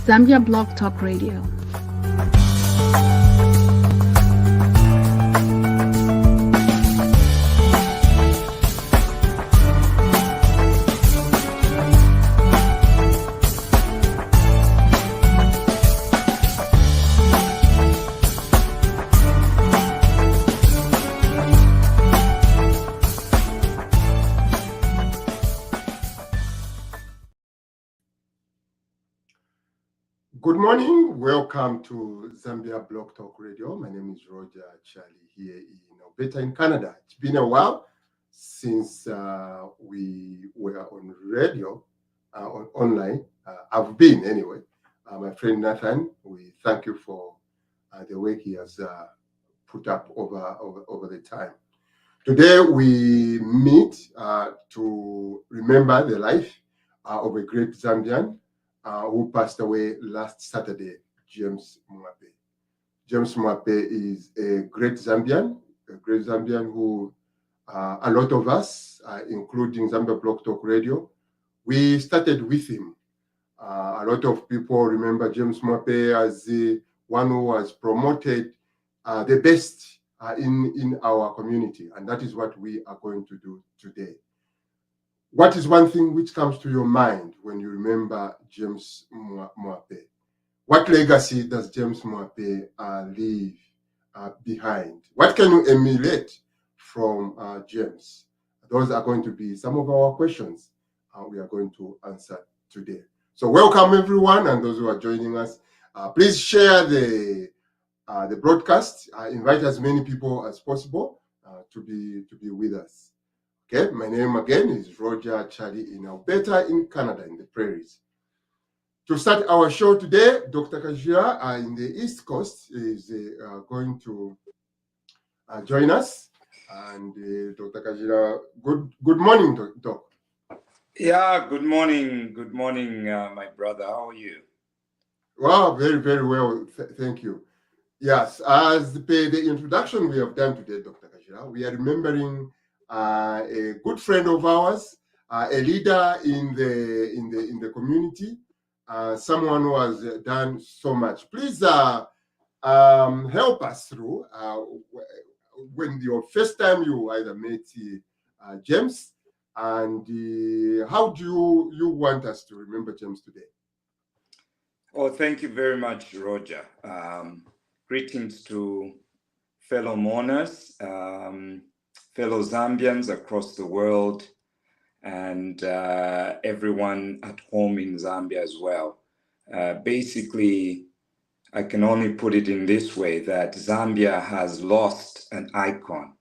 Zambia Blog Talk Radio. Good morning. Welcome to Zambia Blog Talk Radio. My name is Roger Charlie here in Alberta in Canada. It's been a while since we were on radio, online. I've been anyway. My friend Nathan, we thank you for the work he has put up over the time. Today we meet to remember the life of a great Zambian who passed away last Saturday, James Mwape. James Mwape is a great Zambian who a lot of us, including Zambia Blog Talk Radio, we started with him. A lot of people remember James Mwape as the one who has promoted the best in our community, and that is what we are going to do today. What is one thing which comes to your mind when you remember James Mwape? What legacy does James Mwape leave behind? What can you emulate from James? Those are going to be some of our questions we are going to answer today. So welcome everyone, and those who are joining us. Please share the broadcast. Invite as many people as possible to be with us. Okay, my name again is Roger Charlie in Alberta in Canada, in the prairies. To start our show today, Dr. Kajira in the East Coast is going to join us. And Dr. Kajira, good morning, Doc. Yeah, good morning, my brother. How are you? Wow, very, very well. Thank you. Yes, as per the introduction we have done today, Dr. Kajira, we are remembering a good friend of ours, a leader in the community, someone who has done so much. Please help us through when your first time you either met James, and how do you want us to remember James today? Oh, thank you very much, Roger. Greetings to fellow mourners, fellow Zambians across the world, and everyone at home in Zambia as well. Basically, I can only put it in this way, that Zambia has lost an icon.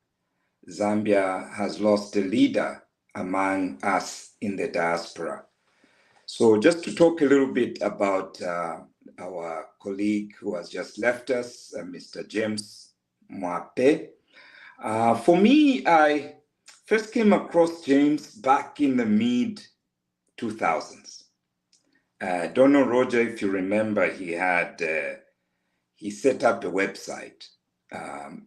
Zambia has lost a leader among us in the diaspora. So just to talk a little bit about our colleague who has just left us, Mr. James Mwape. For me, I first came across James back in the mid-2000s. Don't know, Roger, if you remember, he set up a website.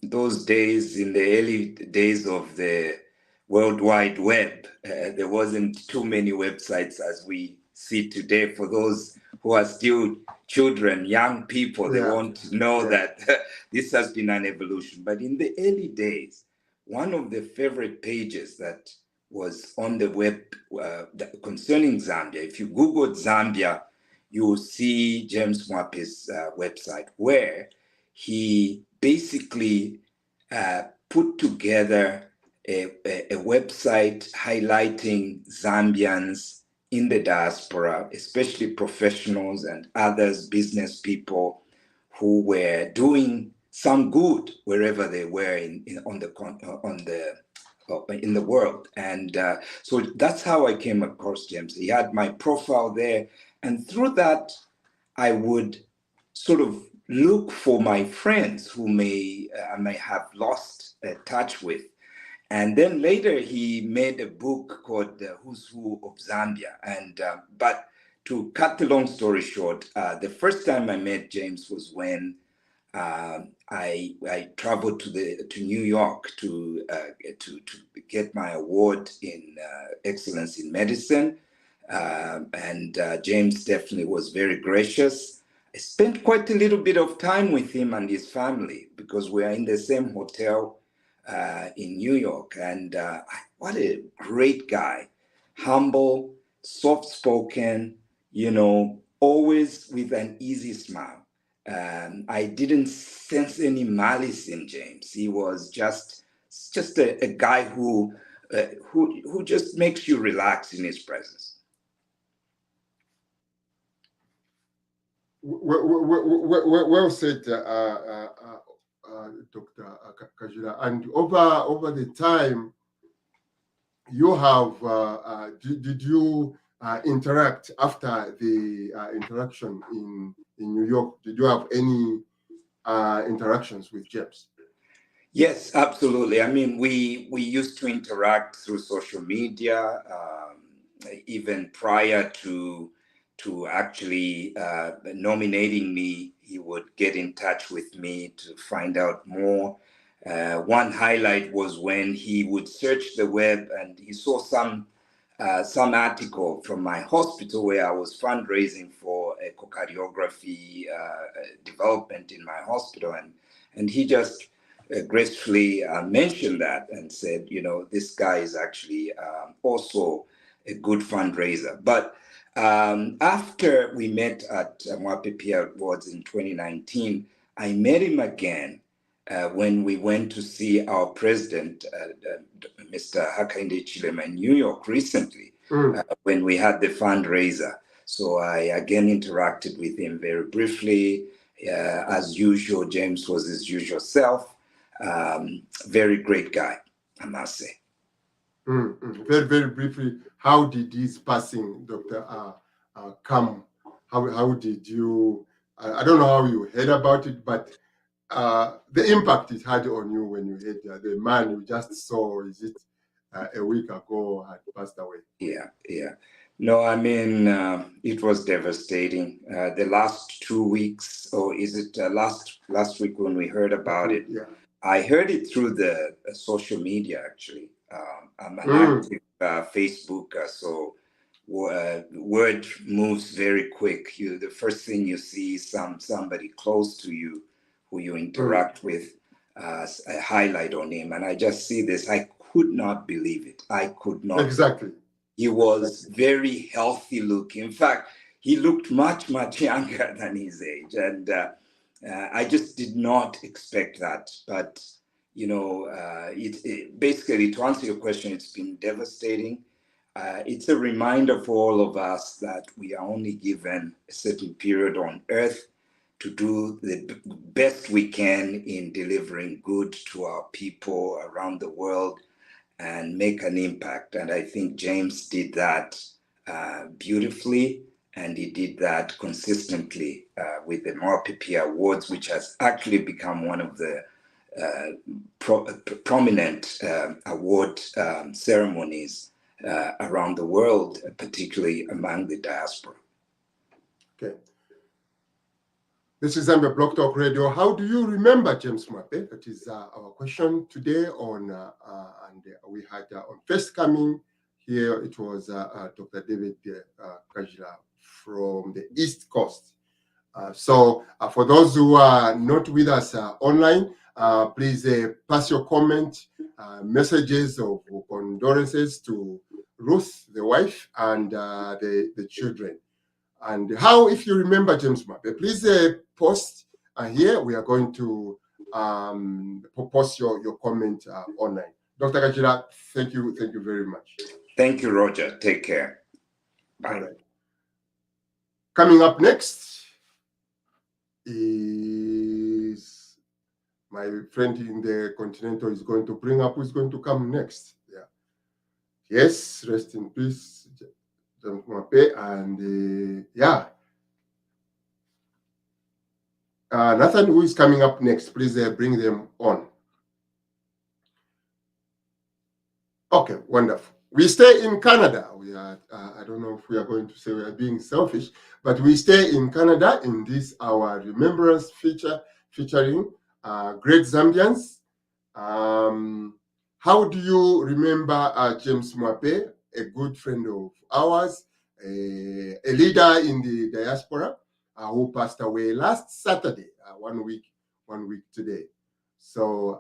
Those days, in the early days of the World Wide Web, there wasn't too many websites as we see today. For those who are still children, young people, they won't know that this has been an evolution. But in the early days, one of the favorite pages that was on the web concerning Zambia, if you Googled Zambia, you will see James Mwape's website, where he basically put together a website highlighting Zambians in the diaspora, especially professionals and others, business people who were doing some good wherever they were in the world. And so that's how I came across James. He had my profile there, and through that, I would sort of look for my friends who I may have lost touch with. And then later he made a book called Who's Who of Zambia. And but to cut the long story short, the first time I met James was when I traveled to New York to get my award in excellence in medicine. And James definitely was very gracious. I spent quite a little bit of time with him and his family because we are in the same hotel in New York. And what a great guy. Humble, soft spoken, always with an easy smile. I didn't sense any malice in James. He was just a guy who just makes you relax in his presence. Well said, Dr. Kajula. And over the time, you have did you interact after the interaction in New York? Did you have any interactions with James? Yes, absolutely. I mean, we used to interact through social media, even prior to actually nominating me. He would get in touch with me to find out more. One highlight was when he would search the web and he saw some article from my hospital where I was fundraising for echocardiography development in my hospital, and he just gracefully mentioned that and said, this guy is actually also a good fundraiser. But after we met at Mwape Peer Awards in 2019, I met him again when we went to see our president, Mr. Hakainde Chilema, in New York recently, when we had the fundraiser. So I again interacted with him very briefly. As usual, James was his usual self. Very great guy, I must say. Very, very briefly, how did his passing, Dr. Come? How did you, I don't know how you heard about it, but the impact it had on you when you heard the man you just saw, is it a week ago, had passed away? Yeah. No, I mean, it was devastating. The last 2 weeks, or is it last week when we heard about it? Yeah. I heard it through the social media, actually. I'm an active Facebooker, so word moves very quick. The first thing you see is somebody close to you who you interact with, a highlight on him. And I just see this. I could not believe it. I could not. Exactly. He was very healthy looking. In fact, he looked much, much younger than his age. And I just did not expect that. But, it basically, to answer your question, it's been devastating. It's a reminder for all of us that we are only given a certain period on earth to do the best we can in delivering good to our people around the world and make an impact. And I think James did that beautifully, and he did that consistently with the Mwape Awards, which has actually become one of the prominent award ceremonies around the world, particularly among the diaspora. Okay. This is Zambia Block Talk Radio. How do you remember James Mwape? That is our question today on, and we had on first coming here, it was Dr. David Kajila from the East Coast. So for those who are not with us online, please pass your comment, messages of condolences to Ruth, the wife, and the children. And how, if you remember James Mape, please post here. We are going to post your comment online. Dr. Kajila, thank you very much. Thank you, Roger. Take care. Bye. All right. Coming up next is my friend in the Continental is going to bring up who's going to come next. Yeah. Yes, rest in peace, James Mape, and yeah. Nathan, who is coming up next, please bring them on. Okay, wonderful. We stay in Canada. We are, I don't know if we are going to say we are being selfish, but we stay in Canada in this, our remembrance feature, featuring great Zambians. How do you remember James Mwape, a good friend of ours, a leader in the diaspora who passed away last Saturday, 1 week today. So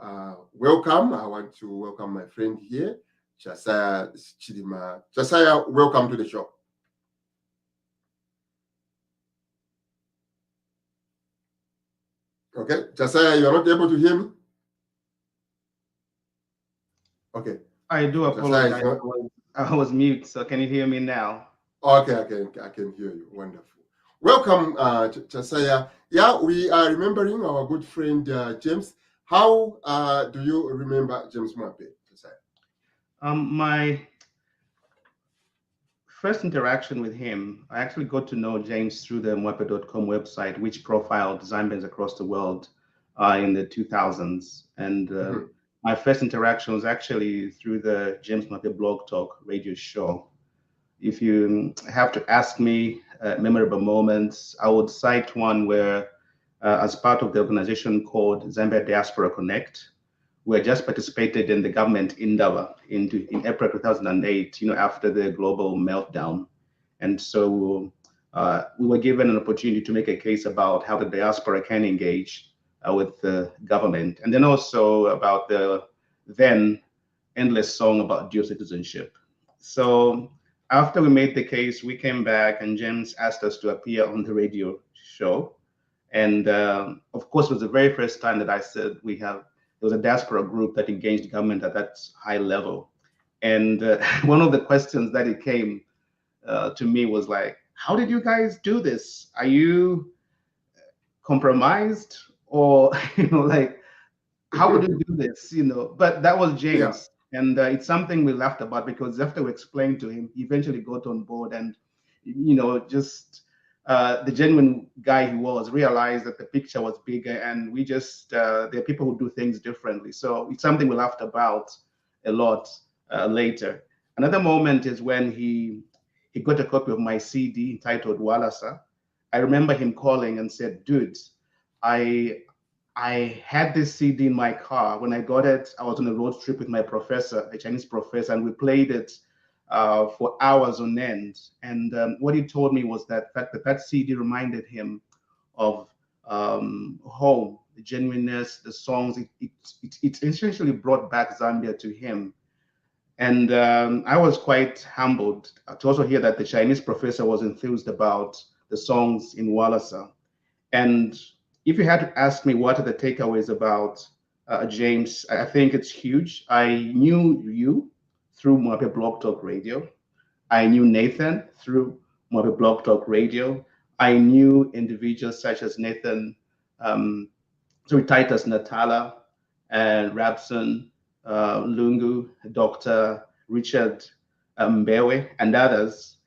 welcome. I want to welcome my friend here, Chasaya Chidima. Chasaya, welcome to the show. Okay, Chasaya, you are not able to hear me? Okay. I do apologize. I was mute, so can you hear me now? Okay, I can hear you. Wonderful. Welcome, Chasaya. Yeah, we are remembering our good friend James. How do you remember James Mwape, Chasaya? My first interaction with him, I actually got to know James through the Mwape.com website, which profiled Zambians across the world in the 2000s. And my first interaction was actually through the James Mwape Blog Talk radio show. If you have to ask me memorable moments, I would cite one where, as part of the organization called Zambia Diaspora Connect, we had just participated in the government Indaba in April 2008, after the global meltdown. And so we were given an opportunity to make a case about how the diaspora can engage with the government, and then also about the then endless song about dual citizenship. So after we made the case, we came back and James asked us to appear on the radio show. And of course, it was the very first time that I said there was a diaspora group that engaged government at that high level. And one of the questions that it came to me was like, how did you guys do this? Are you compromised? Or, like, how would you do this? But that was James. Yeah. And it's something we laughed about because after we explained to him, he eventually got on board and, just the genuine guy he was realized that the picture was bigger and we just, there are people who do things differently. So it's something we laughed about a lot later. Another moment is when he got a copy of my CD entitled Walasa. I remember him calling and said, dude, I had this CD in my car. When I got it, I was on a road trip with my professor, a Chinese professor, and we played it for hours on end. And what he told me was that CD reminded him of home, the genuineness, the songs. It essentially brought back Zambia to him. And I was quite humbled to also hear that the Chinese professor was enthused about the songs in Walasa. And if you had to ask me what are the takeaways about James, I think it's huge. I knew you through Mwape Blog Talk Radio. I knew Nathan through Mwape Blog Talk Radio. I knew individuals such as Nathan, Titus Natala, and Rabson Lungu, Dr. Richard Mbewe, and others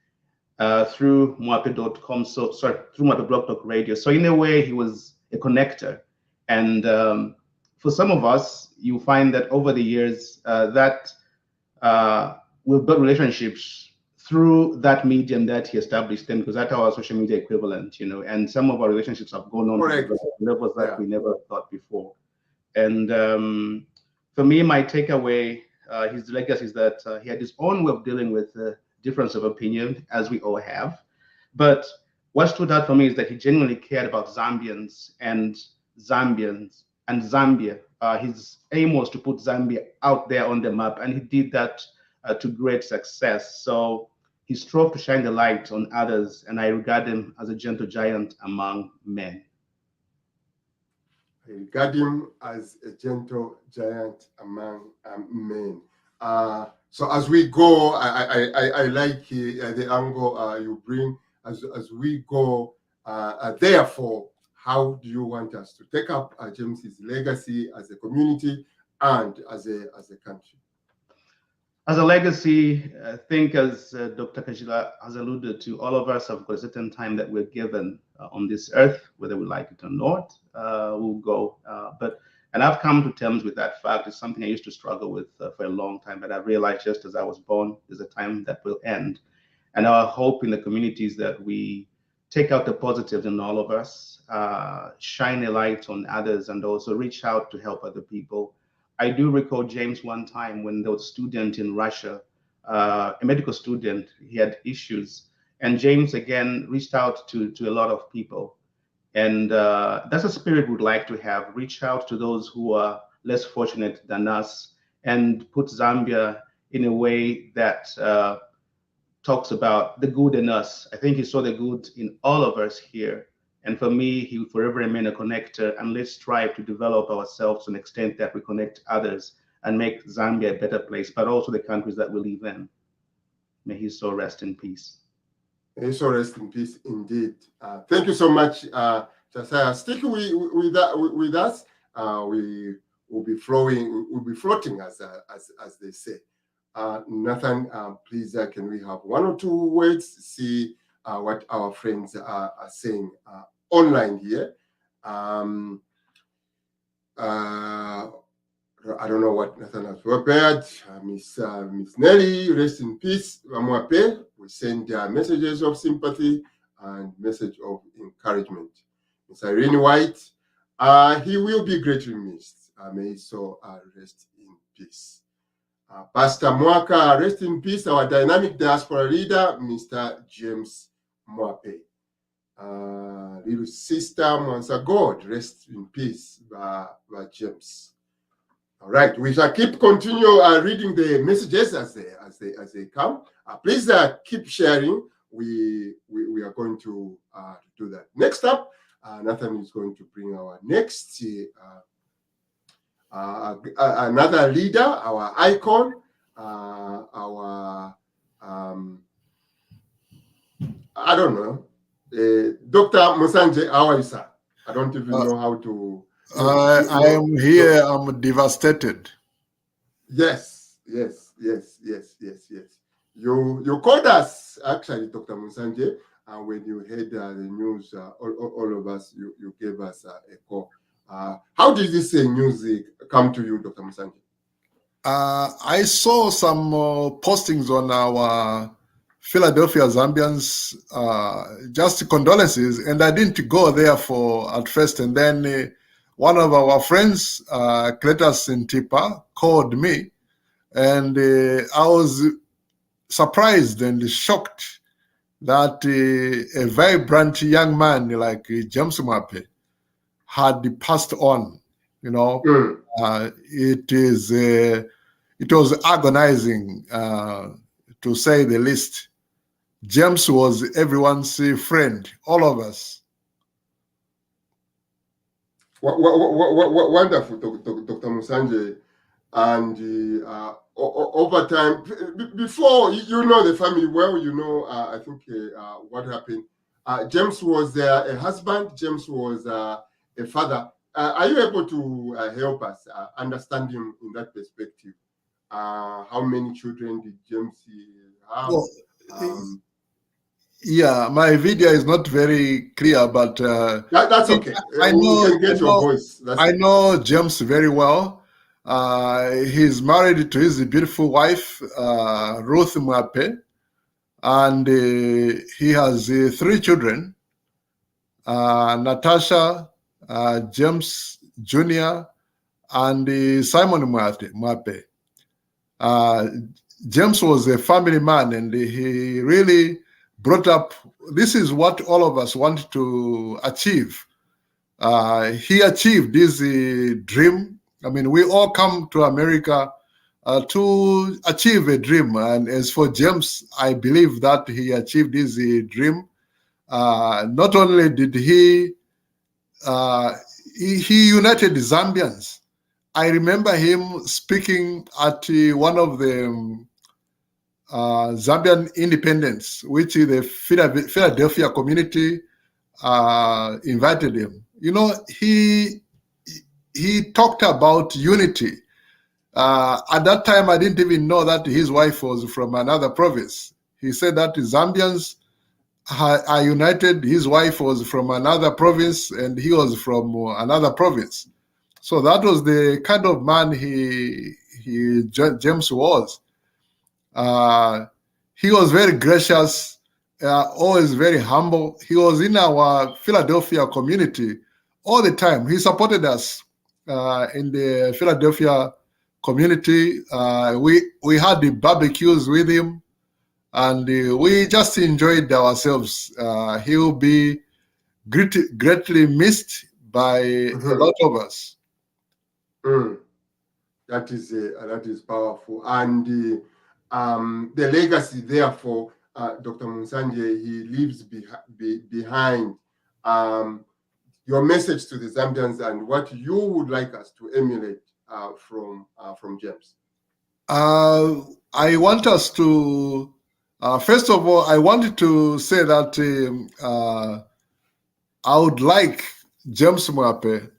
through Mwape.com, through Mwape Blog Talk Radio. So in a way, he was a connector. And for some of us, you find that over the years that we've built relationships through that medium that he established them, because that's our social media equivalent, and some of our relationships have gone on to levels that we never thought before. And for me, my takeaway, his legacy is that he had his own way of dealing with difference of opinion, as we all have. But what stood out for me is that he genuinely cared about Zambians and Zambia. His aim was to put Zambia out there on the map, and he did that to great success. So he strove to shine the light on others, and I regard him as a gentle giant among men. I regard him as a gentle giant among men. So as we go, I like the angle you bring as we go. Therefore, how do you want us to take up James's legacy as a community and as a country? As a legacy, I think as Dr. Kajila has alluded to, all of us have got a certain time that we're given on this earth, whether we like it or not, we'll go. And I've come to terms with that fact. It's something I used to struggle with for a long time, but I realized just as I was born, there's a time that will end. And our hope in the community is that we take out the positives in all of us, shine a light on others, and also reach out to help other people. I do recall James one time when there was a student in Russia, a medical student, he had issues, And James, again, reached out to a lot of people. And that's a spirit we'd like to have, reach out to those who are less fortunate than us and put Zambia in a way that talks about the good in us. I think he saw the good in all of us here. And for me, he will forever remain a connector, and let's strive to develop ourselves to an extent that we connect others and make Zambia a better place, but also the countries that we live in. May his soul rest in peace. May his soul rest in peace indeed. Thank you so much, Josiah. Stick with us. We will be flowing, we'll be floating, as they say. Nathan, please, can we have one or two words, see what our friends are saying online here. I don't know what Nathan has prepared. Miss Nelly, rest in peace. Mwape, we send messages of sympathy and message of encouragement. Miss Irene White, he will be greatly missed. May his soul rest in peace. Pastor Mwaka, rest in peace. Our dynamic diaspora leader, Mr. James Mwape. Little sister Mwansa God, rest in peace, by James. All right, we shall continue reading the messages as they come. Please keep sharing. We are going to do that. Next up, Nathan is going to bring our next another leader, our icon, our I don't know, Dr. Musanje. How are you, sir? I don't even know how to. I am here. I'm devastated. Yes. You called us, actually, Dr. Musanje, and when you heard the news, all of us, you gave us a call. How did this news come to you, Dr. Musanje? I saw some postings on our Philadelphia Zambians, just condolences, and I didn't go there at first, and then one of our friends, Cletus Ntipa, called me, and I was surprised and shocked that a vibrant young man like James Mape had passed on. You know, it was agonizing, to say the least. James was everyone's friend, all of us. Wonderful, Dr. Musanje. And over time, before you know the family well, you know, I think what happened. James was a husband. James was a father. Are you able to help us understand him in that perspective? How many children did James have? Well, yeah, my video is not very clear, but that's okay. I know James very well. He's married to his beautiful wife, Ruth Mwape, and he has 3 children, Natasha, James Jr., and Simon Mwape. James was a family man, and he really brought up, this is what all of us want to achieve. He achieved this dream. I mean, we all come to America to achieve a dream. And as for James, I believe that he achieved his dream. Not only did he united Zambians. I remember him speaking at one of the Zambian independence, which the Philadelphia community invited him. You know, he talked about unity. At that time, I didn't even know that his wife was from another province. He said that Zambians are united. His wife was from another province, and he was from another province. So that was the kind of man James was. He was very gracious, always very humble. He was in our Philadelphia community all the time. He supported us in the Philadelphia community. We had the barbecues with him. and we just enjoyed ourselves. He will be greatly missed by a lot of us. That is powerful, and the legacy, therefore, Dr. Musanje, he leaves behind your message to the Zambians and what you would like us to emulate from James. I want us to, first of all, I wanted to say that I would like James Mwape,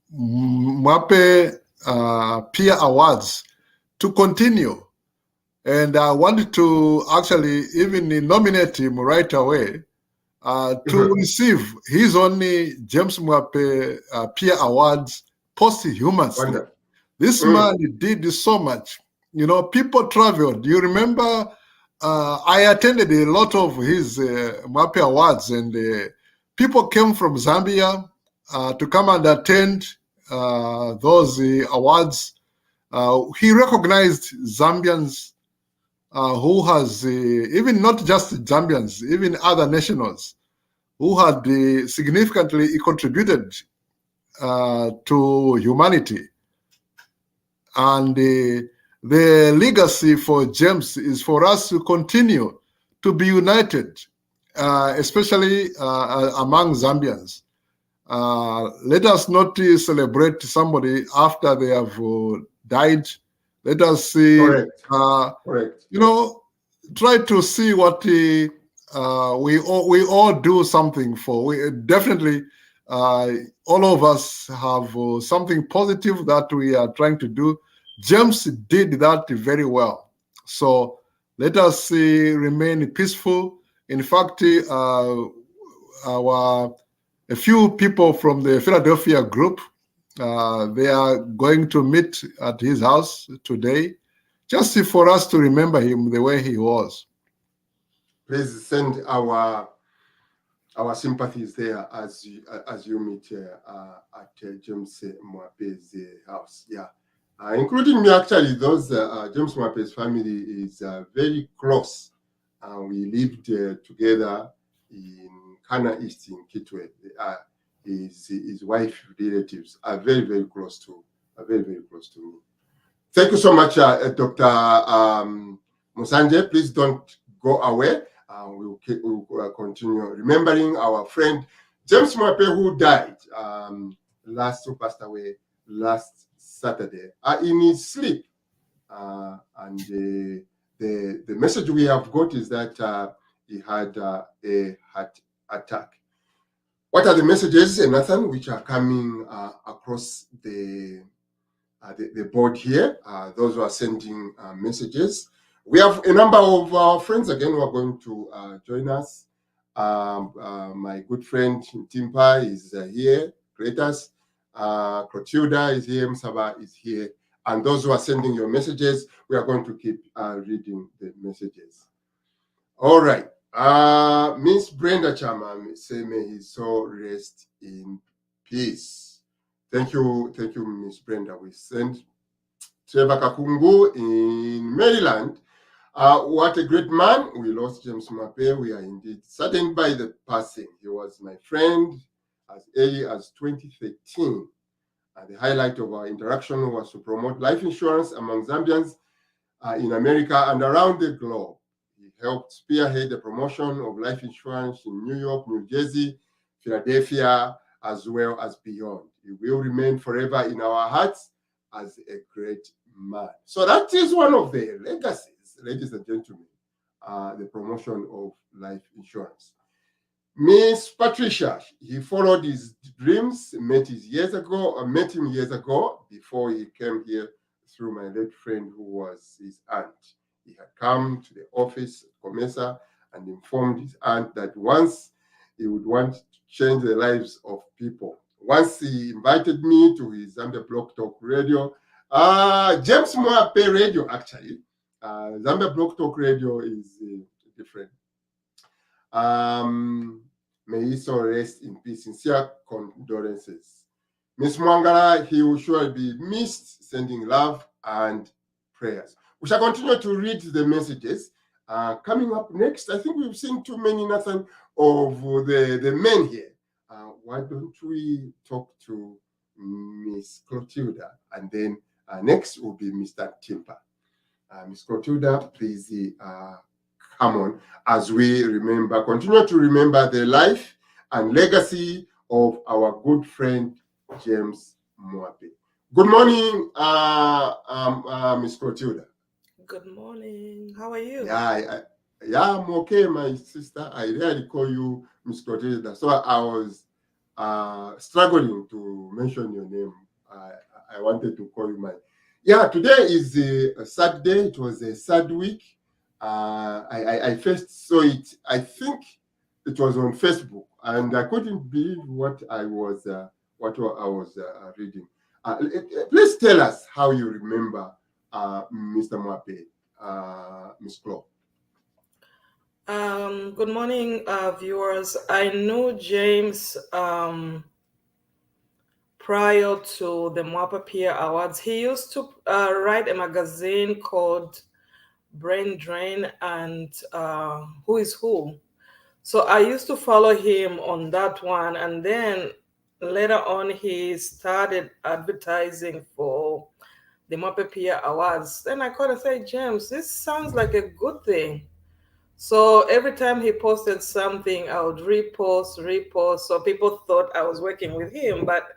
Mape Peer Awards to continue. And I wanted to actually even nominate him right away to receive his only James Mwape Peer Awards posthumously. This man did so much. You know, people traveled. You remember, I attended a lot of his Mape Awards, and people came from Zambia to come and attend those awards. He recognized Zambians who has, even not just Zambians, even other nationals who had significantly contributed to humanity. And the legacy for James is for us to continue to be united, especially among Zambians. Let us not celebrate somebody after they have died. Let us see, Correct. You know, try to see what we all do something for. We definitely, all of us have something positive that we are trying to do. James did that very well. So let us remain peaceful. In fact, a few people from the Philadelphia group, they are going to meet at his house today, just for us to remember him the way he was. Please send our sympathies there as you meet at James Mwape's house. Yeah, including me. Actually, those James Mwape's family is very close. We lived together in Kana East in Kitwe. His wife relatives are very, very close to me. Thank you so much, Dr. Musanje. Please don't go away. We'll continue remembering our friend James Mwape, who died who passed away last Saturday in his sleep. And the message we have got is that he had a heart attack. What are the messages, Nathan, which are coming across the board here? Those who are sending messages. We have a number of our friends again who are going to join us. My good friend Timpa is here. Kratos, Clotilda is here. Msaba is here. And those who are sending your messages, we are going to keep reading the messages. All right. Miss Brenda Chama say may his soul rest in peace. Thank you, Miss Brenda. We send Trevor Kakungu in Maryland. What a great man. We lost James Mape. We are indeed saddened by the passing. He was my friend as early as 2013. The highlight of our interaction was to promote life insurance among Zambians in America and around the globe. He helped spearhead the promotion of life insurance in New York, New Jersey, Philadelphia, as well as beyond. He will remain forever in our hearts as a great man. So that is one of the legacies, ladies and gentlemen, the promotion of life insurance. Miss Patricia, he followed his dreams, met him years ago before he came here through my late friend who was his aunt. He had come to the office at Comesa and informed his aunt that once he would want to change the lives of people. Once he invited me to his Zambia Block Talk Radio, James Mwape Radio actually. Zambia Block Talk Radio is different. May he so rest in peace. Sincere condolences. Miss Mwangala, he will surely be missed, sending love and prayers. We shall continue to read the messages. Coming up next, I think we've seen too many, Nathan, of the men here. Why don't we talk to Miss Clotilda, and then next will be Mr. Timper. Miss Clotilda, please come on as we continue to remember the life and legacy of our good friend James Mwape. Good morning, Miss Clotilda. Good morning. How are you? Yeah, I'm okay, my sister. I rarely call you Miss Clotilda, so I was struggling to mention your name. I wanted to call you today is a sad day. It was a sad week. I first saw it, I think it was on Facebook, and I couldn't believe what I was reading. Please tell us how you remember Mr. Mwape, Miss Claude. Good morning, viewers. I knew James prior to the Mwape Peer Awards. He used to write a magazine called Brain Drain and Who is Who. So I used to follow him on that one, and then later on he started advertising for the Mape Peer Awards. Then I called and said, James, this sounds like a good thing. So every time he posted something, I would repost. So people thought I was working with him, but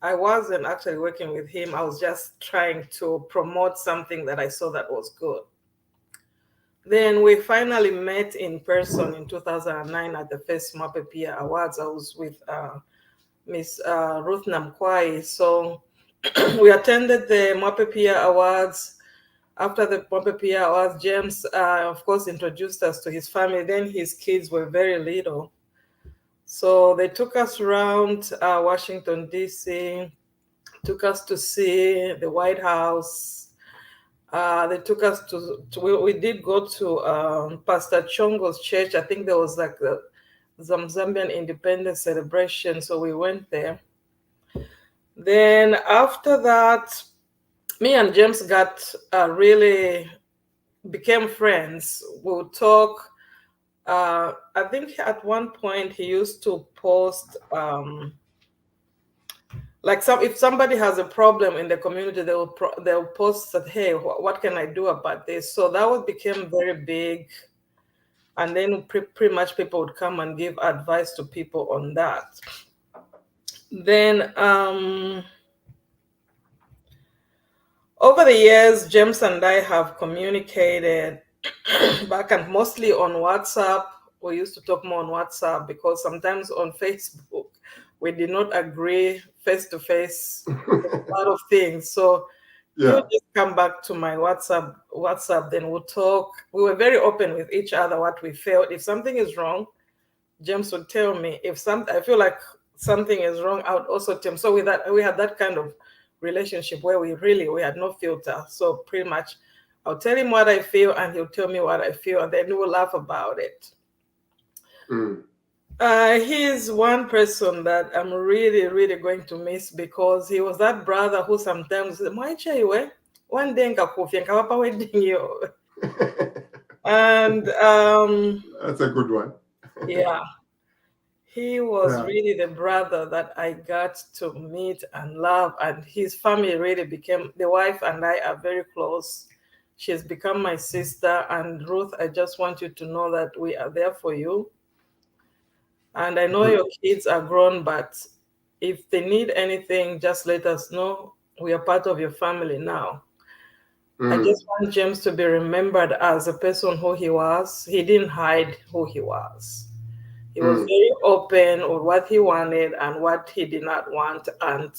I wasn't actually working with him. I was just trying to promote something that I saw that was good. Then we finally met in person in 2009 at the first Mape Peer Awards. I was with Miss Ruth Namkwai. So we attended the Mape Peer Awards. After the Mape Peer Awards, James, of course, introduced us to his family. Then his kids were very little. So they took us around Washington, D.C., took us to see the White House. They took us we did go to Pastor Chongo's church. I think there was like some Zambian independence celebration. So we went there. Then after that, me and James really became friends. We would talk. I think at one point he used to post if somebody has a problem in the community, they'll post that, hey, what can I do about this? So that became very big, and then pretty much people would come and give advice to people on that. Then over the years, James and I have communicated back and mostly on WhatsApp. We used to talk more on WhatsApp because sometimes on Facebook we did not agree face to face a lot of things. So he'll just come back to my WhatsApp, then we'll talk. We were very open with each other what we felt. If something is wrong, James would tell me. If I feel like something is wrong, I would also tell him. So with that, we had that kind of relationship where we had no filter. So pretty much I'll tell him what I feel and he'll tell me what I feel, and then we'll laugh about it. He's one person that I'm really, really going to miss because he was that brother who sometimes said, one day wedding you. And that's a good one. Yeah. He was really the brother that I got to meet and love, and his family really became, the wife and I are very close. She's become my sister, and Ruth, I just want you to know that we are there for you. And I know your kids are grown, but if they need anything, just let us know. We are part of your family now. I just want James to be remembered as a person who he was. He didn't hide who he was. He was very open on what he wanted and what he did not want. And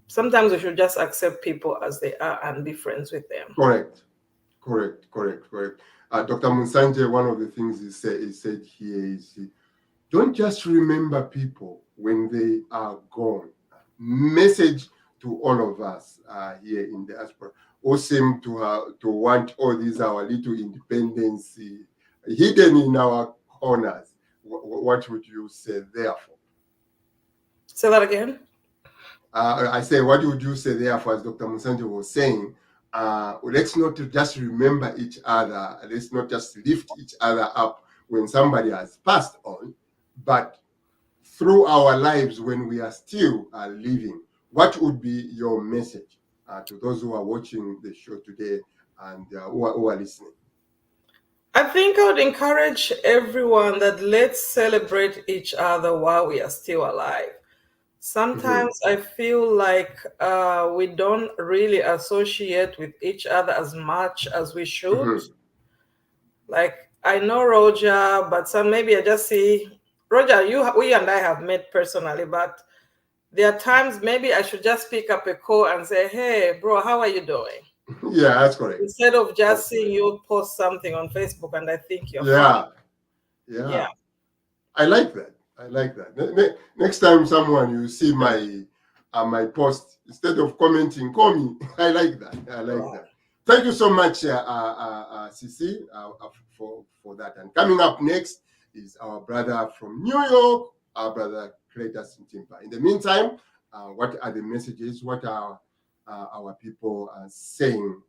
sometimes we should just accept people as they are and be friends with them. Correct. Dr. Munsanje, one of the things he said here is, don't just remember people when they are gone. Message to all of us here in the diaspora who seem to want all these our little independence hidden in our corners. What would you say therefore? Say that again. I say, what would you say therefore, as Dr. Musanje was saying, let's not just remember each other. Let's not just lift each other up when somebody has passed on, but through our lives when we are still living. What would be your message to those who are watching the show today and who are listening? I think I would encourage everyone that let's celebrate each other while we are still alive. Sometimes I feel like we don't really associate with each other as much as we should. Like I know Roger, but maybe I just see Roger. We and I have met personally, but there are times maybe I should just pick up a call and say, "Hey, bro, how are you doing?" Yeah, that's correct. Instead of just seeing you post something on Facebook and I think you're yeah. fine. Yeah. I like that. I like that. Next time someone you see my post, instead of commenting, call me. I like that. I like that. Thank you so much, Sisi, for that. And coming up next is our brother from New York, our brother Cletus Ntimpa. In the meantime, what are the messages? What are our people saying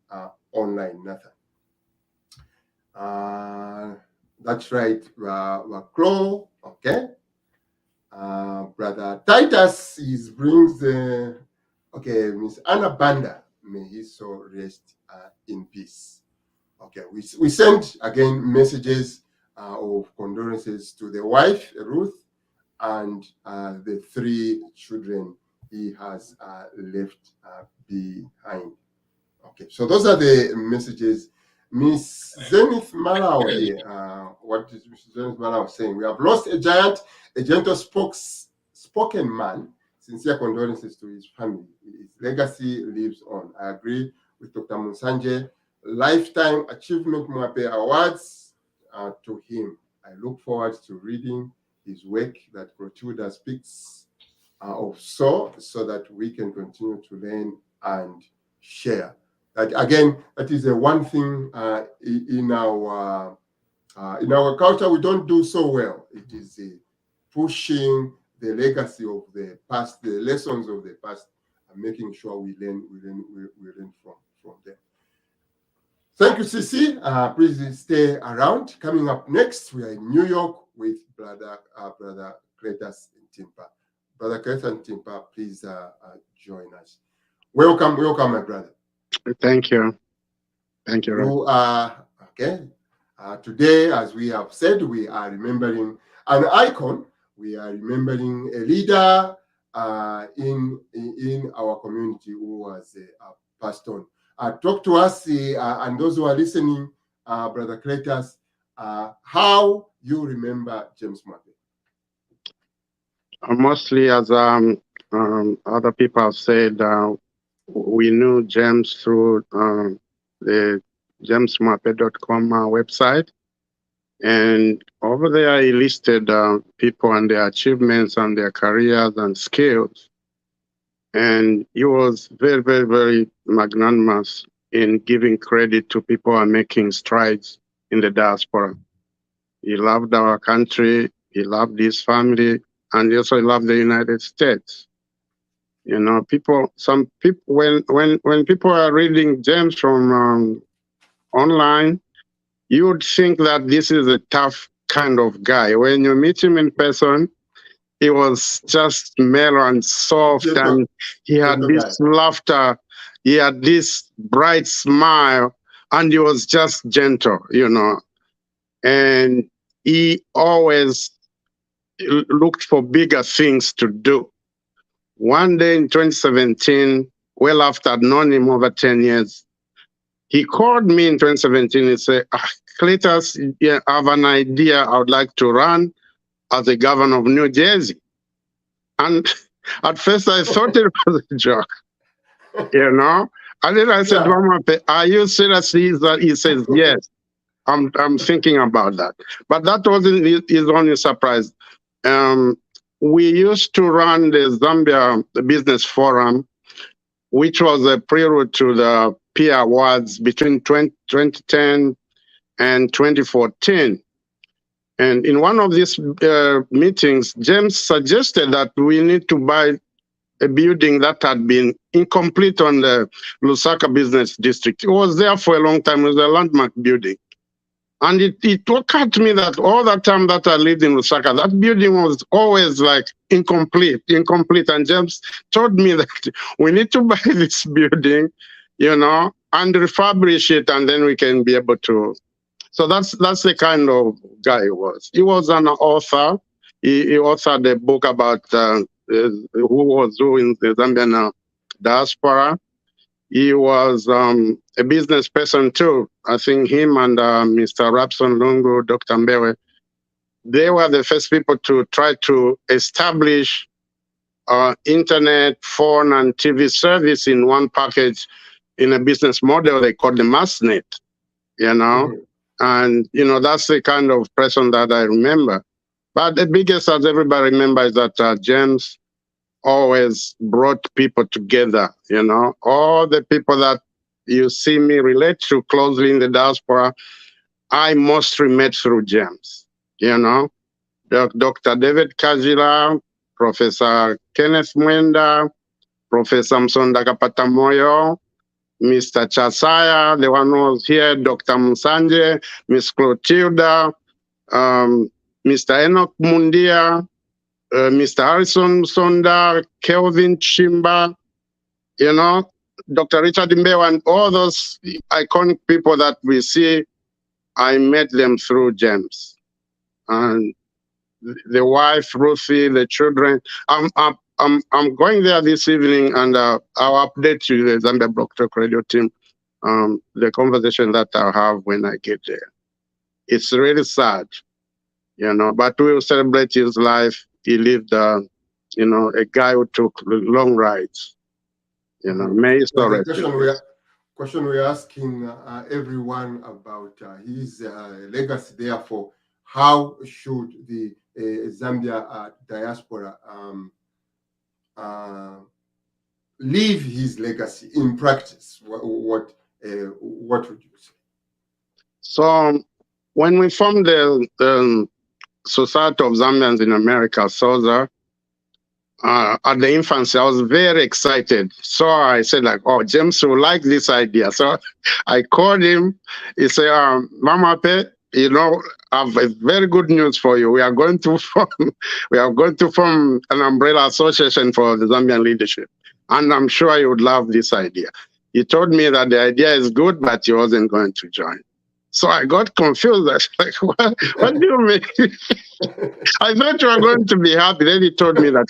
online, Nathan? That's right, Claw. Okay. Brother Titus brings the Miss Anna Banda, may he so rest in peace. Okay, we send again messages of condolences to the wife Ruth and the 3 children he has left behind. Okay, so those are the messages. Miss Zenith Malawi, what is Miss Zenith Malawi saying? We have lost a giant, a gentle spoken man. Sincere condolences to his family. His legacy lives on. I agree with Dr. Musanje. Lifetime Achievement Mwape Awards to him. I look forward to reading his work that Clotilda speaks of so that we can continue to learn and share. That again, that is the one thing in our culture we don't do so well. It is pushing the legacy of the past, the lessons of the past, and making sure we learn from them. Thank you, Sisi. Please stay around. Coming up next, we are in New York with brother Cletus Ntimpa. Brother Cletus Ntimpa, please join us. Welcome, my brother. Thank you. Thank you. You are okay. Today, as we have said, we are remembering an icon. We are remembering a leader in our community who was passed on. Talk to us and those who are listening, Brother Cletus, how you remember James Mape. Mostly, as other people have said, we knew James through the jamesmape.com website. And over there, he listed people and their achievements and their careers and skills. And he was very, very, very magnanimous in giving credit to people and making strides in the diaspora. He loved our country, he loved his family, and he also loved the United States. You know, some people, when people are reading James from online, you would think that this is a tough kind of guy. When you meet him in person, he was just mellow and soft, and he had this laughter, he had this bright smile, and he was just gentle, you know. And he always looked for bigger things to do. One day in 2017, well after I'd known him over 10 years, he called me in 2017 and said, Cletus, I have an idea. I would like to run as the governor of New Jersey. And at first I thought it was a joke, you know. And then I said, Mama, are you serious? He says, yes, I'm thinking about that. But that wasn't his only surprise. We used to run the Zambia Business Forum, which was a prelude to the peer awards between 2010 and 2014. And in one of these meetings, James suggested that we need to buy a building that had been incomplete on the Lusaka Business District. It was there for a long time. It was a landmark building. And it occurred to me that all that time that I lived in Lusaka, that building was always like incomplete. And James told me that we need to buy this building, and refurbish it, and then we can be able to. So that's the kind of guy he was. He was an author. He authored a book about who was doing the Zambian diaspora. He was a business person too. I think him and Mr. Rapson Lungu, Dr. Mbewe, they were the first people to try to establish internet, phone, and TV service in one package in a business model they called the MassNet, Mm-hmm. And, that's the kind of person that I remember. But the biggest, as everybody remembers, is that James always brought people together, all the people that you see me relate to closely in the diaspora, I mostly met through James, Dr. David Kajila, Professor Kenneth Mwenda, Professor Msonda Kapatamoyo, Mr. Chasaya, the one who was here, Dr. Musanje, Miss Clotilda, Mr. Enoch Mundia, Mr. Harrison Sonda, Kelvin Chimba, Dr. Richard Mbewa, and all those iconic people that we see, I met them through James. And the wife, Ruthie, the children. I'm going there this evening, and I'll update you, the Zambia Block Talk Radio team, the conversation that I'll have when I get there. It's really sad, but we will celebrate his life. He lived, a guy who took long rides. May his soul rest in peace. Question we're asking everyone about his legacy. Therefore, how should the Zambia diaspora leave his legacy in practice? What would you say? So, when we formed the Society of Zambians in America, SOZA, at the infancy, I was very excited. So I said, James will like this idea. So I called him. He said, Mape, I have a very good news for you. We are going to form an umbrella association for the Zambian leadership. And I'm sure you would love this idea. He told me that the idea is good, but he wasn't going to join. So I got confused. I was like, what do you mean? I thought you were going to be happy. Then he told me that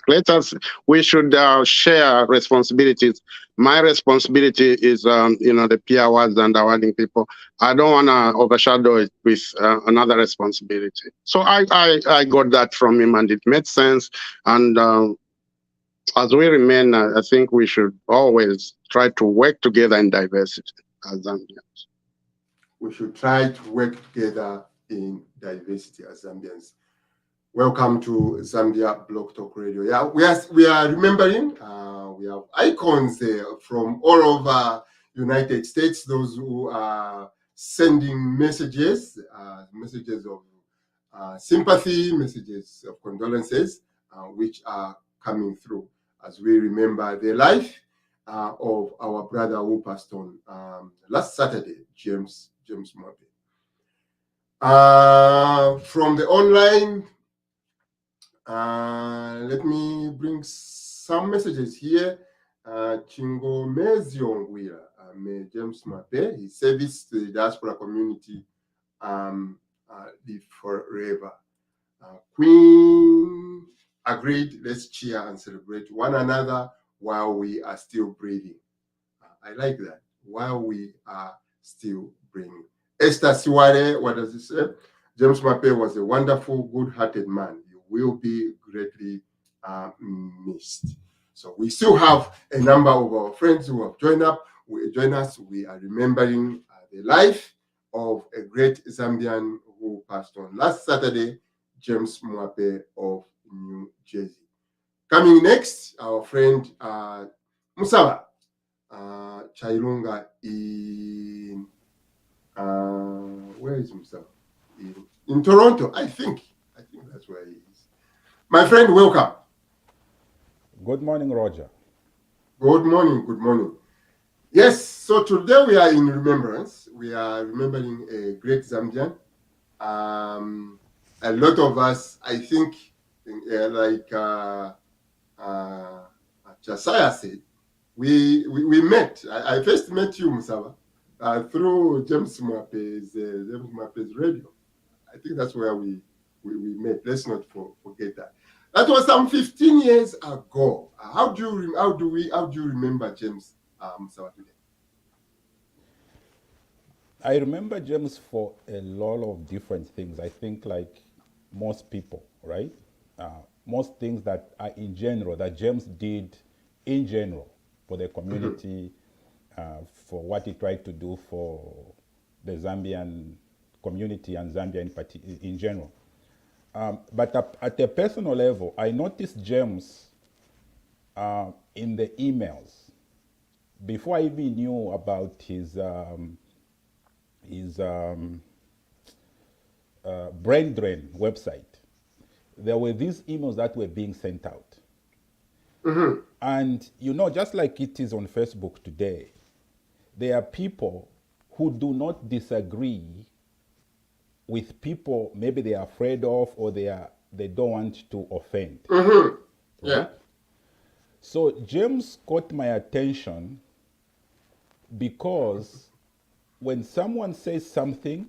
we should share responsibilities. My responsibility is, the peer awards and awarding people. I don't want to overshadow it with another responsibility. So I got that from him, and it made sense. And as we remain, I think we should always try to work together in diversity as Zambians. We should try to work together in diversity as Zambians. Welcome to Zambia Block Talk Radio. Yeah, we are remembering. We have icons from all over United States. Those who are sending messages of sympathy, messages of condolences, which are coming through as we remember the life of our brother who passed on last Saturday, James Mwape. From the online, let me bring some messages here. Chingomezi Ongwira, James Mape, his service to the diaspora community live forever. Queen agreed, let's cheer and celebrate one another while we are still breathing. I like that, while we are still breathing. Esther Siware, what does it say? James Mape was a wonderful, good-hearted man. You will be greatly missed. So we still have a number of our friends who have joined us. We are remembering the life of a great Zambian who passed on last Saturday, James Mwape of New Jersey. Coming next, our friend Musaba Chailunga in where is Musaba? In Toronto, I think that's where he is. My friend, welcome. Good morning, Roger. Good morning. Good morning. Yes, so today we are in remembrance. We are remembering a great Zambian. A lot of us, I think, like Josiah said, we met. I first met you, Musaba, through James Mwape's radio. I think that's where we met. Let's not forget that. That was some 15 years ago. How do you remember James Musaba today? I remember James for a lot of different things. I think like most people, right? Most things that are in general, that James did in general for the community, for what he tried to do for the Zambian community and Zambia in general. But at a personal level, I noticed James in the emails before I even knew about his brain drain website. There were these emails that were being sent out. And just like it is on Facebook today, there are people who do not disagree with people maybe they are afraid of or they don't want to offend. Right? Yeah. So James caught my attention because when someone says something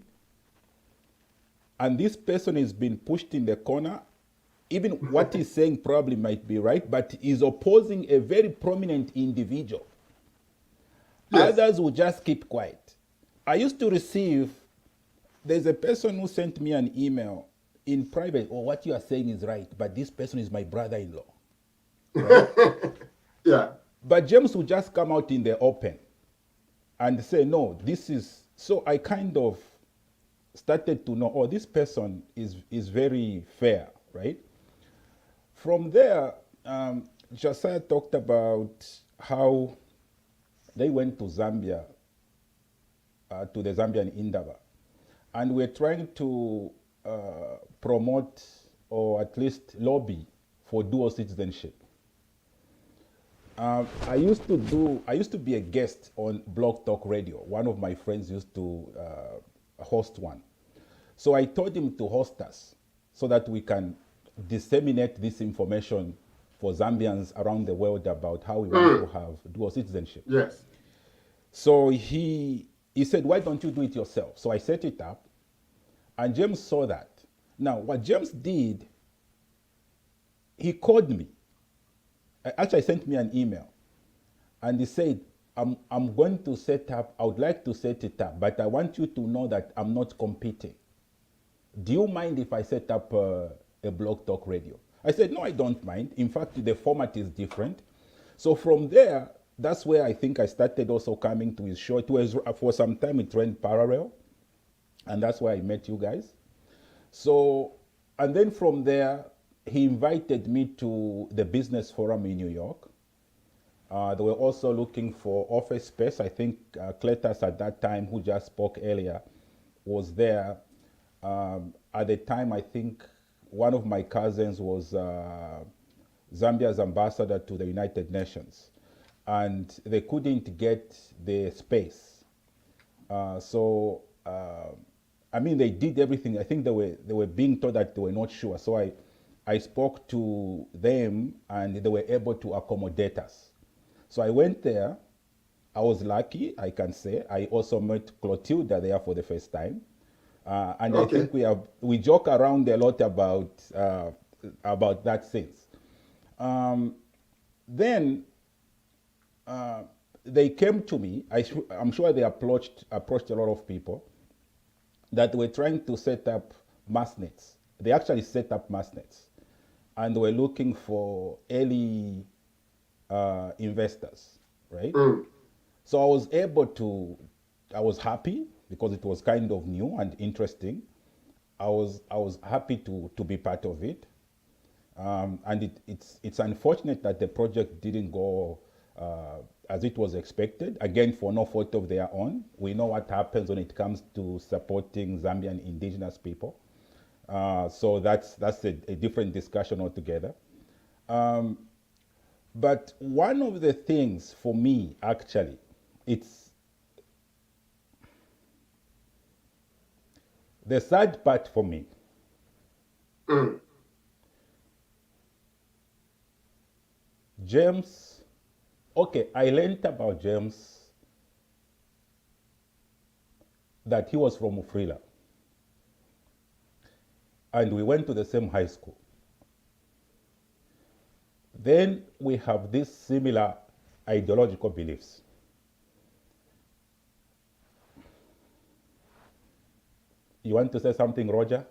and this person is being pushed in the corner, even what he's saying probably might be right, but he's opposing a very prominent individual. Yes. Others will just keep quiet. I used to receive, there's a person who sent me an email in private, oh, what you are saying is right, but this person is my brother-in-law. Right? Yeah. But James would just come out in the open and say, no, this is, so I kind of started to know, oh, this person is very fair, right? From there, Josiah talked about how they went to Zambia, to the Zambian Indaba, and we're trying to promote or at least lobby for dual citizenship. I used to be a guest on Blog Talk Radio. One of my friends used to host one. So I told him to host us so that we can disseminate this information for Zambians around the world about how we want to have dual citizenship. Yes. So he said, why don't you do it yourself? So I set it up, and James saw that. Now, what James did, he called me. Actually, sent me an email, and he said, I'm going to set up, I would like to set it up, but I want you to know that I'm not competing. Do you mind if I set up a Blog Talk Radio? I said, no, I don't mind. In fact, the format is different. So from there, that's where I think I started also coming to his show. It was, for some time, it ran parallel, and that's where I met you guys. So, and then from there, he invited me to the business forum in New York. They were also looking for office space. I think Cletus at that time, who just spoke earlier, was there. At the time, I think one of my cousins was Zambia's ambassador to the United Nations, and they couldn't get the space. I mean, they did everything. I think they were being told that they were not sure. So I spoke to them, and they were able to accommodate us. So I went there. I was lucky, I can say. I also met Clotilda there for the first time. And okay. I think we joke around a lot about that since. Then they came to me. I'm sure they approached a lot of people that were trying to set up massnets. They actually set up massnets, and were looking for early investors, right? So I was happy because it was kind of new and interesting. I was happy to be part of it, and it's unfortunate that the project didn't go as it was expected. Again, for no fault of their own. We know what happens when it comes to supporting Zambian indigenous people. So that's a different discussion altogether. But one of the things for me, actually, it's the sad part for me. James, okay, I learned about James that he was from Ufrila. And we went to the same high school. Then we have these similar ideological beliefs. You want to say something, Roger?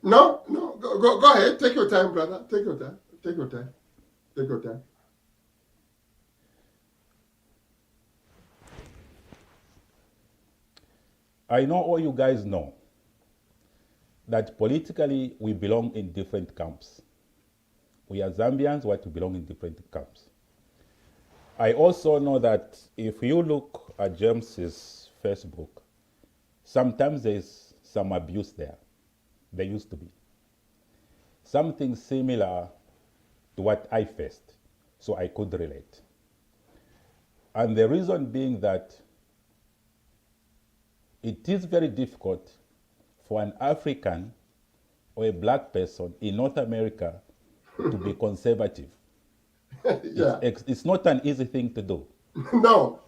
No, go ahead. Take your time, brother. Take your time. Take your time. Take your time. I know all you guys know that politically we belong in different camps. We are Zambians, but we belong in different camps. I also know that if you look at James's Facebook, sometimes there's some abuse there. There used to be. Something similar to what I faced, so I could relate. And the reason being that it is very difficult for an African or a black person in North America to be conservative. Yeah. It's not an easy thing to do. No.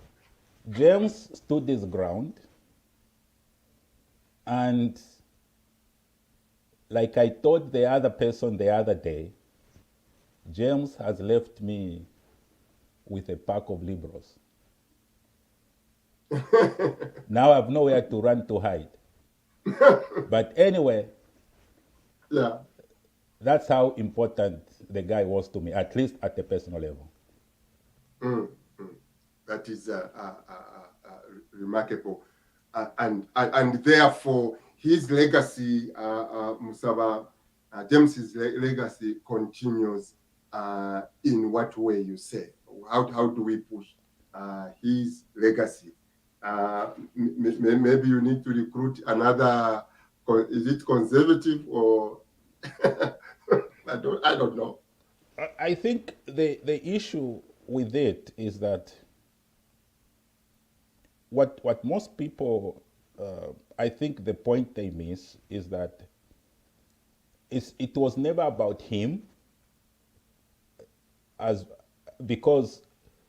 James stood his ground, and like I told the other person the other day, James has left me with a pack of liberals. Now I have nowhere to run to hide. But anyway, Yeah. that's how important the guy was to me, at least at a personal level. That is remarkable. And therefore, his legacy, Musaba, James's legacy continues in what way, you say? How do we push his legacy? Maybe you need to recruit another, is it conservative or I don't know. I think the issue with it is that what most people, I think the point they miss is that it was never about him, because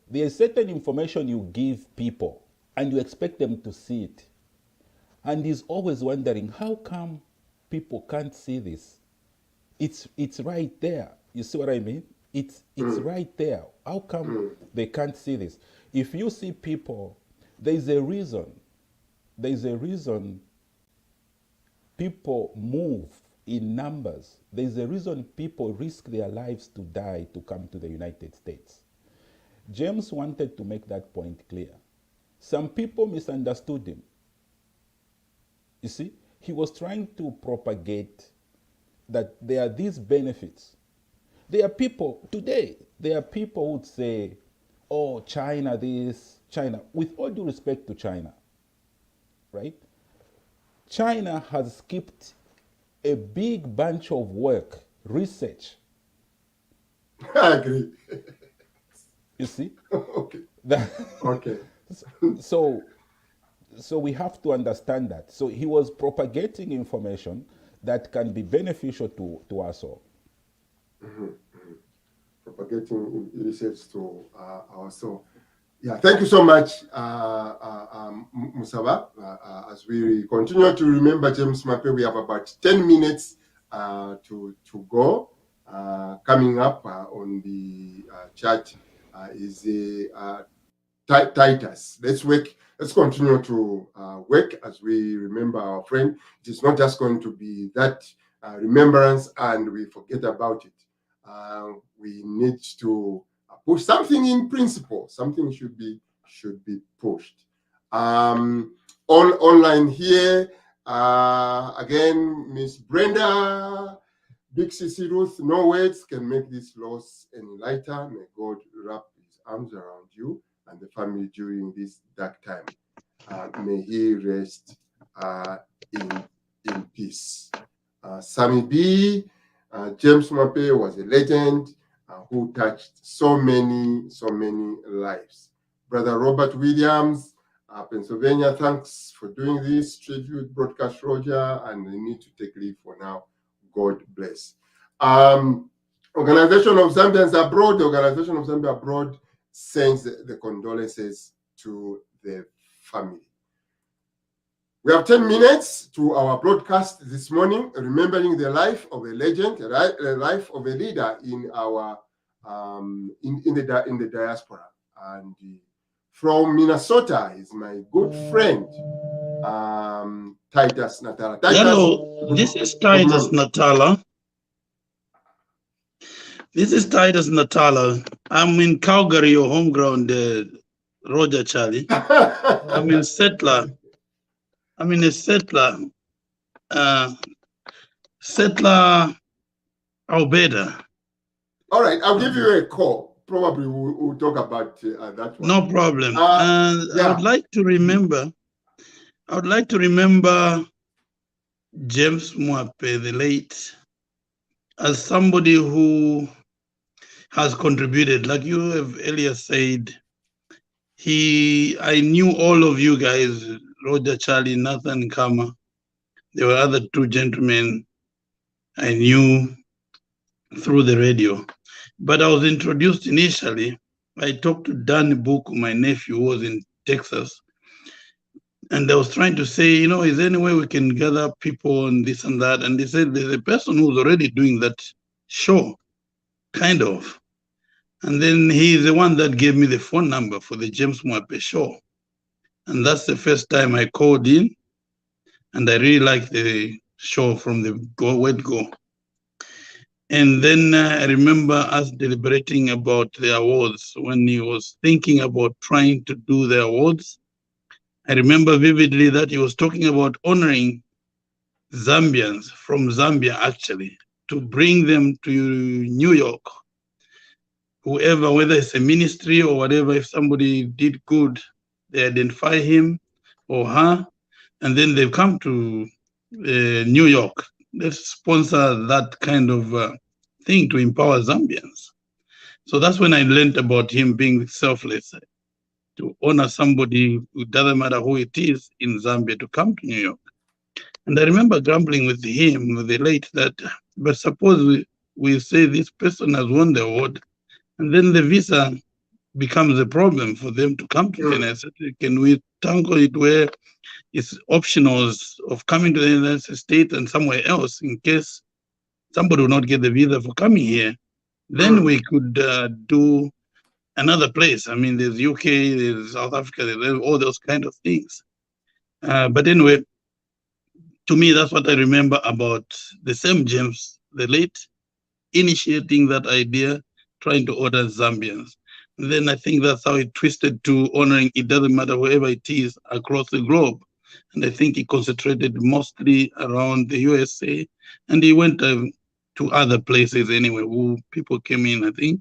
there's certain information you give people and you expect them to see it. And he's always wondering, how come people can't see this? It's right there. You see what I mean? It's right there. How come they can't see this? If you see people, there's a reason. There's a reason people move in numbers. There's a reason people risk their lives to die to come to the United States. James wanted to make that point clear. Some people misunderstood him. You see, he was trying to propagate that there are these benefits. There are people, today, there are people who would say, oh, China this, China, with all due respect to China, right? China has skipped a big bunch of work, research. I agree. You see? Okay. Okay. So we have to understand that. So he was propagating information that can be beneficial to us all. Propagating research to us all. Yeah, thank you so much, Musaba. As we continue to remember James Mape, we have about 10 minutes to go. Coming up on the chat is Titus. Let's continue to work as we remember our friend. It is not just going to be that remembrance and we forget about it. We need to push something in principle. Something should be pushed. Online here, again, Miss Brenda, Big Sissy Ruth, no words can make this loss any lighter. May God wrap his arms around you and the family during this dark time. May he rest in peace. Sammy B, James Mwape was a legend. who touched so many lives. Brother Robert Williams, Pennsylvania, thanks for doing this tribute broadcast, Roger, and I need to take leave for now. God bless. Organization of Zambians Abroad, the Organization of Zambia Abroad sends the condolences to the family. We have 10 minutes to our broadcast this morning, remembering the life of a legend, the life of a leader in our in the diaspora. And from Minnesota is my good friend, Titus Natala. Titus, hello, this is Titus Natala. This is Titus Natala. I'm in Calgary, your home ground, Roger Charlie. I'm in settler. I'm in a settler. Settler Alberta. All right, I'll give you a call. Probably we'll talk about that one. No problem. Yeah. I would like to remember James Mwape, the late, as somebody who has contributed. Like you have earlier said, I knew all of you guys, Roger, Charlie, Nathan, Kama. There were other two gentlemen I knew through the radio. But I was introduced initially. I talked to Dan Buku, my nephew, who was in Texas. And I was trying to say, is there any way we can gather people and this and that? And they said, there's a person who's already doing that show, kind of. And then he's the one that gave me the phone number for the James Mwape show. And that's the first time I called in. And I really liked the show from the word go. And then I remember us deliberating about the awards when he was thinking about trying to do the awards. I remember vividly that he was talking about honoring Zambians from Zambia, actually, to bring them to New York. Whoever, whether it's a ministry or whatever, if somebody did good, they identify him or her, and then they come to New York. Let's sponsor that kind of thing to empower Zambians. So that's when I learned about him being selfless, to honor somebody, it doesn't matter who it is in Zambia, to come to New York. And I remember grumbling with him, with the late, that, but suppose we say this person has won the award, and then the visa becomes a problem for them to come to the United States. Can we tackle it where it's optional of coming to the United States and somewhere else in case somebody will not get the visa for coming here? Then we could do another place. I mean, there's UK, there's South Africa, there's all those kind of things. But anyway, to me, that's what I remember about the same James, the late, initiating that idea, trying to order Zambians. And then I think that's how it twisted to honoring, it doesn't matter wherever it is across the globe. And I think he concentrated mostly around the USA, and he went to other places anyway, who people came in, I think,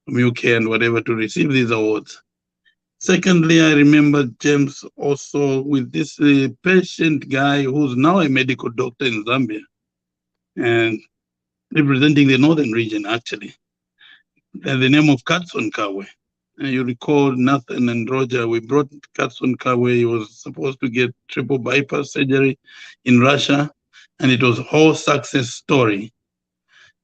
from UK and whatever, to receive these awards. Secondly, I remember James also with this patient guy who's now a medical doctor in Zambia and representing the northern region, actually. And the name of Katson Kawe. And you recall Nathan and Roger, we brought Katson Kawe. He was supposed to get triple bypass surgery in Russia, and it was a whole success story.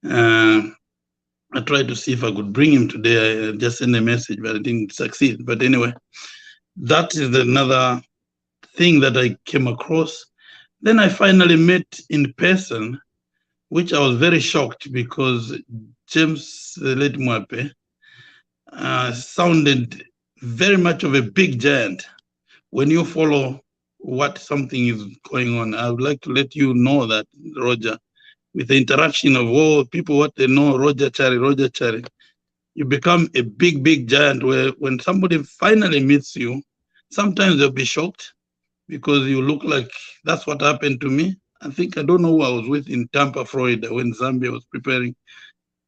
I tried to see if I could bring him today. I just sent a message, but I didn't succeed. But anyway, that is another thing that I came across. Then I finally met in person, which I was very shocked because James late Mwape sounded very much of a big giant. When you follow what something is going on, I would like to let you know that, Roger, with the interaction of all people, what they know, Roger Chari, you become a big giant where when somebody finally meets you, sometimes they'll be shocked because you look like, that's what happened to me. I don't know who I was with in Tampa, Florida, when Zambia was preparing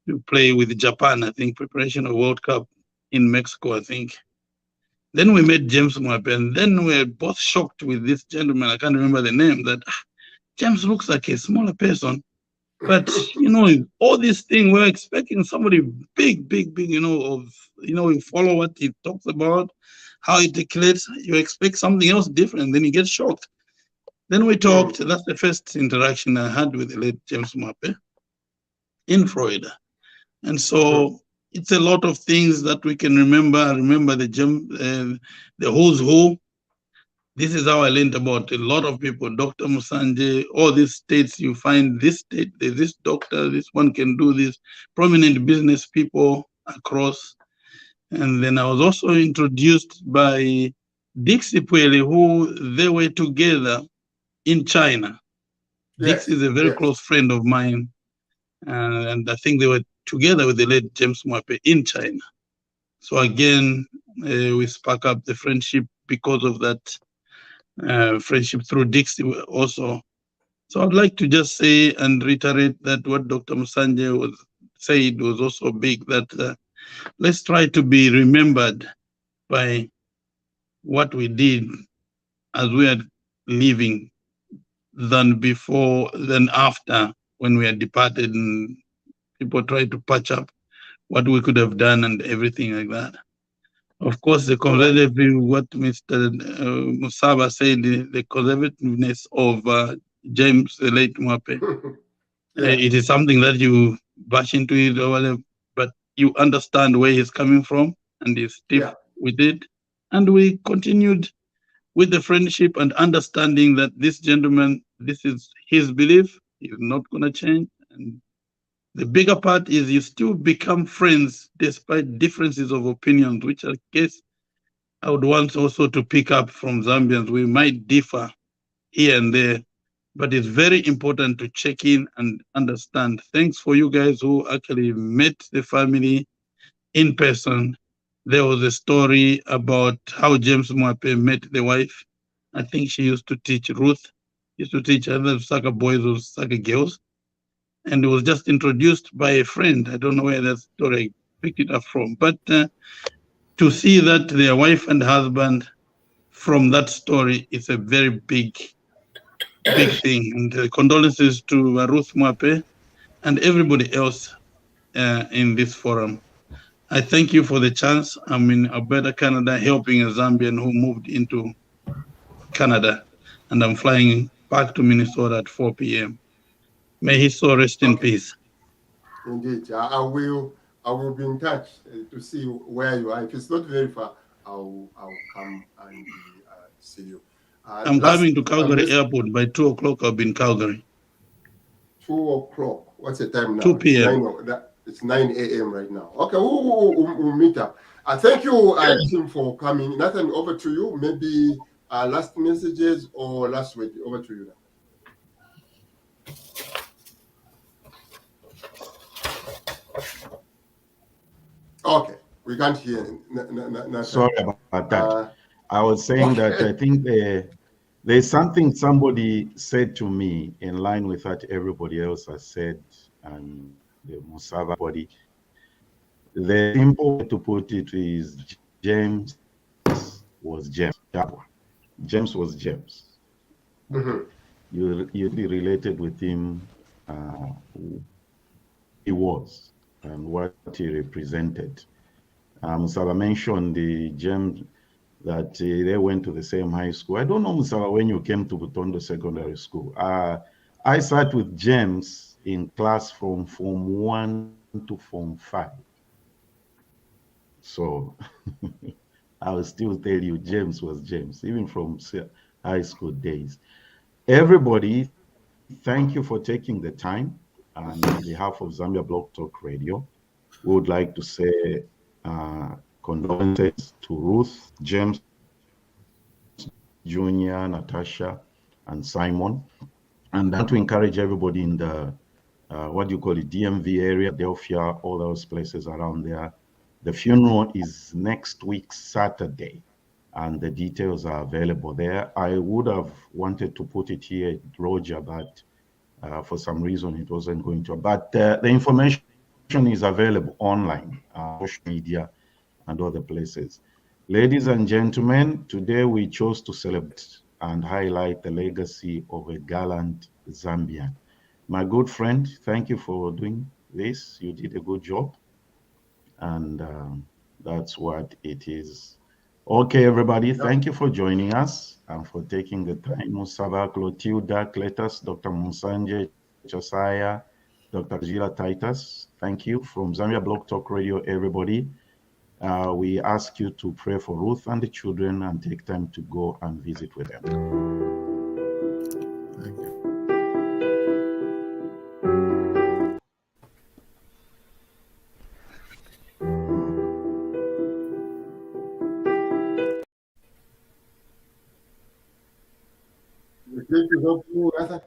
to play with Japan, I think, preparation of World Cup in Mexico, I think. Then we met James Mwape, and then we were both shocked with this gentleman, I can't remember the name, that James looks like a smaller person. But all these things, we're expecting somebody big, you follow what he talks about, how he declares. You expect something else different, then you get shocked. Then we talked. That's the first interaction I had with the late James Mwape in Florida. And so it's a lot of things that we can remember. I remember the who's who. This is how I learned about a lot of people, Dr. Musanje, all these states, you find this state, there's this doctor, this one can do this, prominent business people across. And then I was also introduced by Dixie Pwele, who they were together in China. Yes, Dixie is a very close friend of mine. And I think they were together with the late James Mwape in China. So again, we spark up the friendship because of that friendship through Dixie also. So I'd like to just say and reiterate that what Dr. Musanje said was also big, that let's try to be remembered by what we did as we are living than before, than after, when we had departed and people tried to patch up what we could have done and everything like that. Of course, the conservative, what Mr. Musaba said, the conservativeness of James, the late Mwape, it is something that you bash into it or whatever, but you understand where he's coming from and he's stiff with it. And we continued with the friendship and understanding that this gentleman, this is his belief, he's not going to change. And the bigger part is you still become friends despite differences of opinions, which I guess I would want also to pick up from Zambians. We might differ here and there, but it's very important to check in and understand. Thanks for you guys who actually met the family in person. There was a story about how James Mwape met the wife. I think she used to teach Ruth, used to teach other soccer boys or soccer girls. And it was just introduced by a friend. I don't know where that story picked it up from. But to see that their wife and husband from that story is a very big thing. And condolences to Ruth Mwape and everybody else in this forum. I thank you for the chance. I'm in Alberta, Canada, helping a Zambian who moved into Canada. And I'm flying back to Minnesota at 4 p.m. May his soul rest in peace. Indeed, I will be in touch to see where you are. If it's not very far, I'll come and see you. I'm coming to Calgary Airport by 2 o'clock. I'll be in Calgary. 2 o'clock. What's the time now? 2 p.m. It's 9 a.m. right now. Okay, we'll meet up. Thank you, Tim, for coming. Nathan, over to you. Maybe last messages or last word. Over to you now. Okay, we can't hear. Sorry about that. I was saying that I think there's something somebody said to me in line with what everybody else has said, and the Musava body. The simple way to put it is James was James. James was James. You really related with him, who he was and what he represented. Musava mentioned the James that they went to the same high school. I don't know, Musava, when you came to Butondo Secondary School. I sat with James in class from Form 1 to Form 5. So I will still tell you James was James, even from high school days. Everybody, thank you for taking the time. And on behalf of Zambia Blog Talk Radio, we would like to say condolences to Ruth, James, Junior, Natasha, and Simon. And I want to encourage everybody in the, what do you call it, DMV area, Philadelphia, all those places around there. The funeral is next week, Saturday, and the details are available there. I would have wanted to put it here, Roger, but for some reason it wasn't going to. But the information is available online, social media, and other places. Ladies and gentlemen, today we chose to celebrate and highlight the legacy of a gallant Zambian. my good friend, thank you for doing this. You did a good job. And that's what it is. Okay, everybody, thank you for joining us and for taking the time. Musaba, Clotilda, Cletus, Dr. Musanje, Josiah, Dr. Gila Titus, thank you. From Zambia Blog Talk Radio, everybody. We ask you to pray for Ruth and the children and take time to go and visit with them. Thank you. Thank you, Arthur.